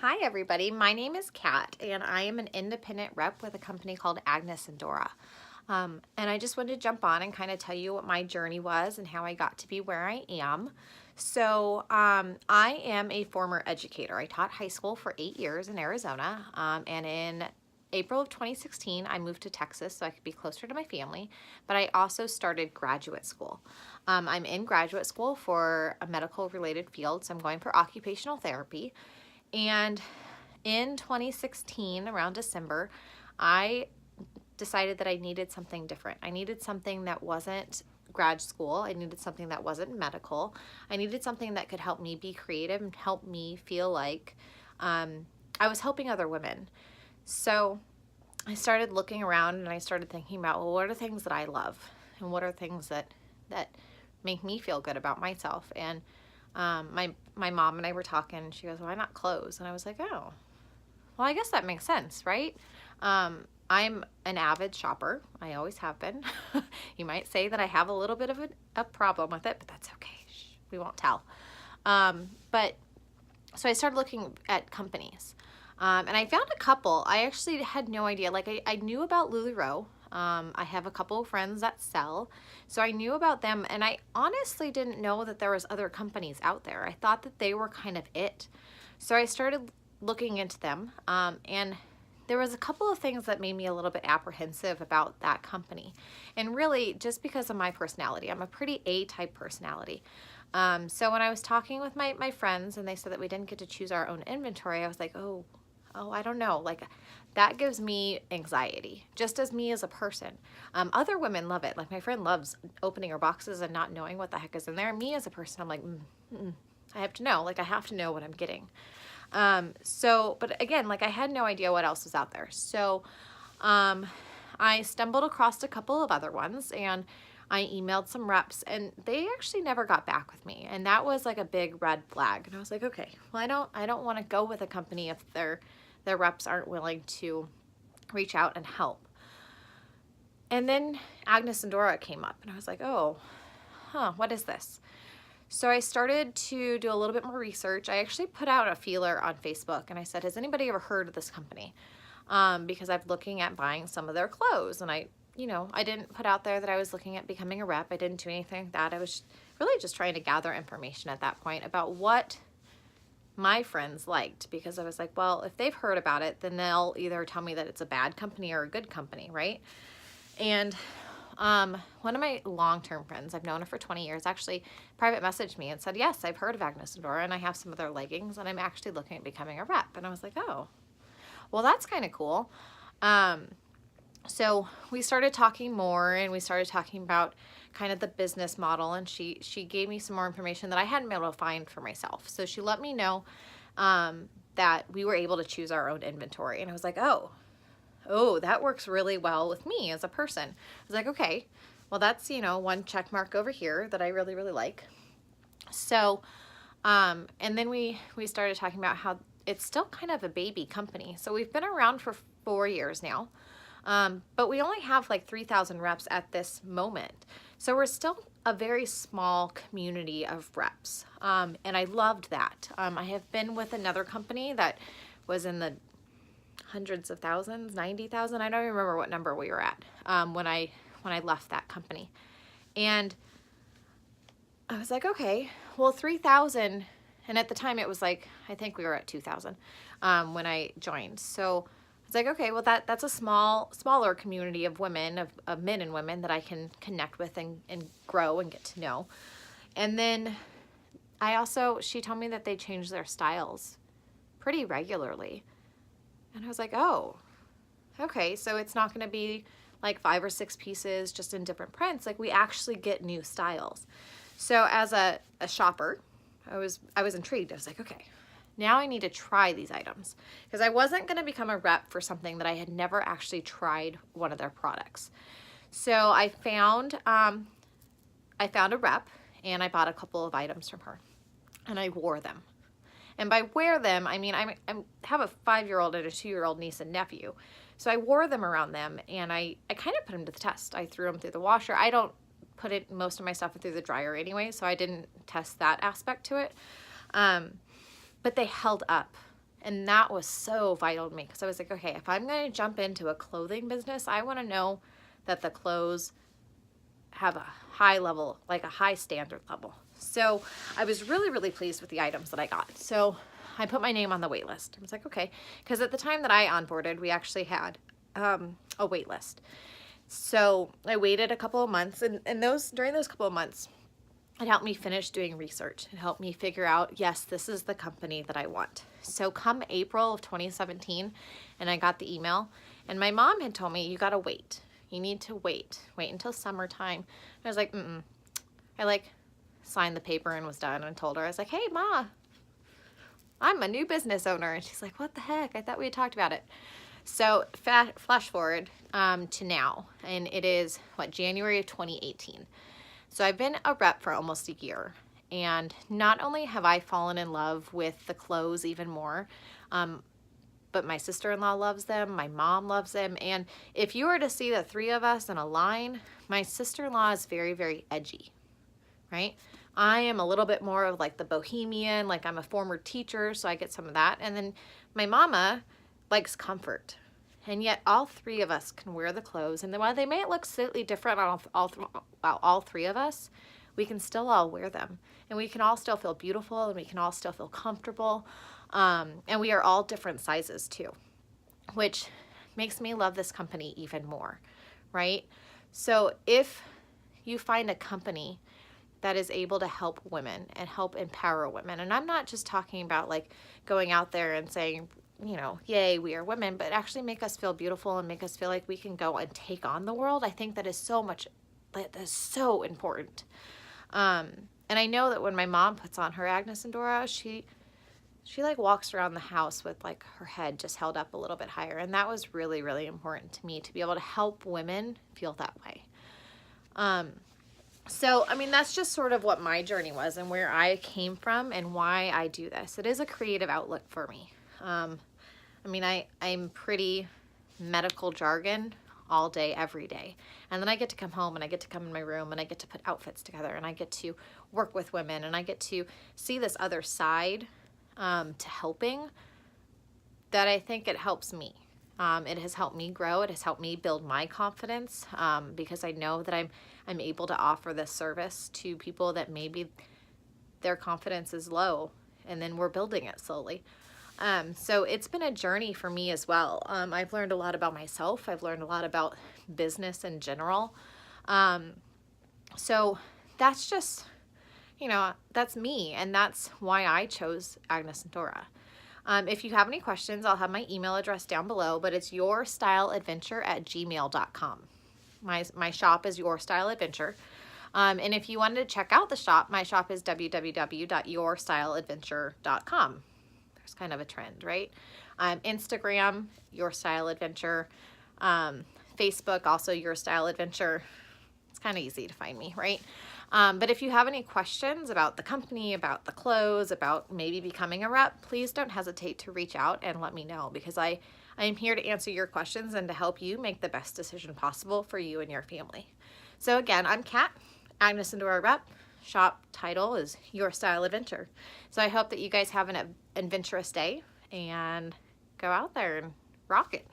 Hi everybody, my name is Kat and I am an independent rep with a company called Agnes and Dora. And I just wanted to jump on and kind of tell you what my journey was and how I got to be where I am. So I am a former educator. I taught high school for 8 years in Arizona, and in April of 2016 I moved to Texas so I could be closer to my family, but I also started graduate school. I'm in graduate school for a medical related field, so I'm going for occupational therapy. And in 2016, around December, I decided that I needed something different. I needed something that wasn't grad school. I needed something that wasn't medical. I needed something that could help me be creative and help me feel like I was helping other women. So I started looking around and I started thinking about, well, what are things that I love? And what are things that make me feel good about myself? And my mom and I were talking and she goes, why not clothes? And I was like, oh, well, I guess that makes sense, right? I'm an avid shopper. I always have been. You might say that I have a little bit of a problem with it, but that's okay. We won't tell. But so I started looking at companies. And I found a couple. I actually had no idea. Like I knew about LuLaRoe. I have a couple of friends that sell, so I knew about them, and I honestly didn't know that there was other companies out there. I thought that they were kind of it. So I started looking into them, and there was a couple of things that made me a little bit apprehensive about that company. And really just because of my personality. I'm a pretty A-type personality. So when I was talking with my friends and they said that we didn't get to choose our own inventory, I was like, oh, I don't know. Like that gives me anxiety, just as me as a person. Other women love it. Like my friend loves opening her boxes and not knowing what the heck is in there. Me as a person, I'm like, I have to know. Like I have to know what I'm getting. But again, like I had no idea what else was out there. So I stumbled across a couple of other ones and I emailed some reps and they actually never got back with me. And that was like a big red flag. And I was like, okay, well, I don't want to go with a company if their reps aren't willing to reach out and help. And then Agnes and Dora came up and I was like, oh, what is this? So I started to do a little bit more research. I actually put out a feeler on Facebook and I said, has anybody ever heard of this company? Because I'm looking at buying some of their clothes, and I didn't put out there that I was looking at becoming a rep. I didn't do anything like that. I was really just trying to gather information at that point about what my friends liked, because I was like, well, if they've heard about it, then they'll either tell me that it's a bad company or a good company, right? And one of my long-term friends, I've known her for 20 years, actually private messaged me and said, yes, I've heard of Agnes and Dora and I have some of their leggings and I'm actually looking at becoming a rep. And I was like, oh, well, that's kind of cool. So we started talking more and we started talking about kind of the business model, and she gave me some more information that I hadn't been able to find for myself. So she let me know that we were able to choose our own inventory. And I was like, oh, that works really well with me as a person. I was like, okay, well, that's, one check mark over here that I really, really like. So, and then we started talking about how it's still kind of a baby company. So we've been around for 4 years now, but we only have like 3,000 reps at this moment. So we're still a very small community of reps. And I loved that. I have been with another company that was in the hundreds of thousands, 90,000. I don't even remember what number we were at when I left that company. And I was like, okay, well, 3,000, and at the time it was like, I think we were at 2,000 when I joined. So it's like, okay, well, that's a smaller community of women, of men and women that I can connect with and grow and get to know. And then she told me that they change their styles pretty regularly. And I was like, oh, okay, so it's not going to be like 5 or 6 pieces just in different prints. Like we actually get new styles. So as a shopper, I was intrigued. I was like, okay, now I need to try these items, because I wasn't going to become a rep for something that I had never actually tried one of their products. So I found a rep and I bought a couple of items from her and I wore them. And by wear them, I mean, I have a 5-year-old and a 2-year-old niece and nephew. So I wore them around them and I kind of put them to the test. I threw them through the washer. I don't put most of my stuff through the dryer anyway, so I didn't test that aspect to it. But they held up And that was so vital to me because I was like, okay, if I'm going to jump into a clothing business, I want to know that the clothes have a high level, like a high standard level. So I was really, really pleased with the items that I got. So I put my name on the wait list. I was like, okay, because at the time that I onboarded, we actually had a wait list. So I waited a couple of months, and during those couple of months, it helped me finish doing research. It helped me figure out, yes, this is the company that I want. So come April of 2017, and I got the email, and my mom had told me, you got to wait. You need to wait until summertime. I was like, I signed the paper and was done and told her, I was like, hey, Ma, I'm a new business owner. And she's like, what the heck? I thought we had talked about it. So flash forward to now, and it is, January of 2018. So I've been a rep for almost a year, and not only have I fallen in love with the clothes even more, but my sister-in-law loves them, my mom loves them, and if you were to see the three of us in a line, my sister-in-law is very, very edgy, right? I am a little bit more of like the bohemian, like I'm a former teacher, so I get some of that, and then my mama likes comfort. And yet all three of us can wear the clothes, and while they may look slightly different on all three of us, we can still all wear them, and we can all still feel beautiful, and we can all still feel comfortable, and we are all different sizes too, which makes me love this company even more, right? So if you find a company that is able to help women and help empower women, and I'm not just talking about like going out there and saying, yay, we are women, but actually make us feel beautiful and make us feel like we can go and take on the world. I think that is so important. And I know that when my mom puts on her Agnes and Dora, she like walks around the house with like her head just held up a little bit higher. And that was really, really important to me, to be able to help women feel that way. So, I mean, that's just sort of what my journey was and where I came from and why I do this. It is a creative outlet for me. I mean, I'm pretty medical jargon all day, every day. And then I get to come home and I get to come in my room and I get to put outfits together and I get to work with women and I get to see this other side to helping that I think it helps me. It has helped me grow. It has helped me build my confidence because I know that I'm able to offer this service to people that maybe their confidence is low, and then we're building it slowly. So it's been a journey for me as well. I've learned a lot about myself. I've learned a lot about business in general. So that's just, that's me, and that's why I chose Agnes and Dora. If you have any questions, I'll have my email address down below, but it's yourstyleadventure@gmail.com. My shop is Your Style Adventure. And if you wanted to check out the shop, my shop is www.yourstyleadventure.com. There's kind of a trend, right? Instagram, Your Style Adventure. Facebook, also Your Style Adventure. It's kind of easy to find me, right? But if you have any questions about the company, about the clothes, about maybe becoming a rep, please don't hesitate to reach out and let me know, because I am here to answer your questions and to help you make the best decision possible for you and your family. So again, I'm Kat, Agnes and Dora Rep. Shop title is Your Style Adventure. So I hope that you guys have an adventurous day and go out there and rock it.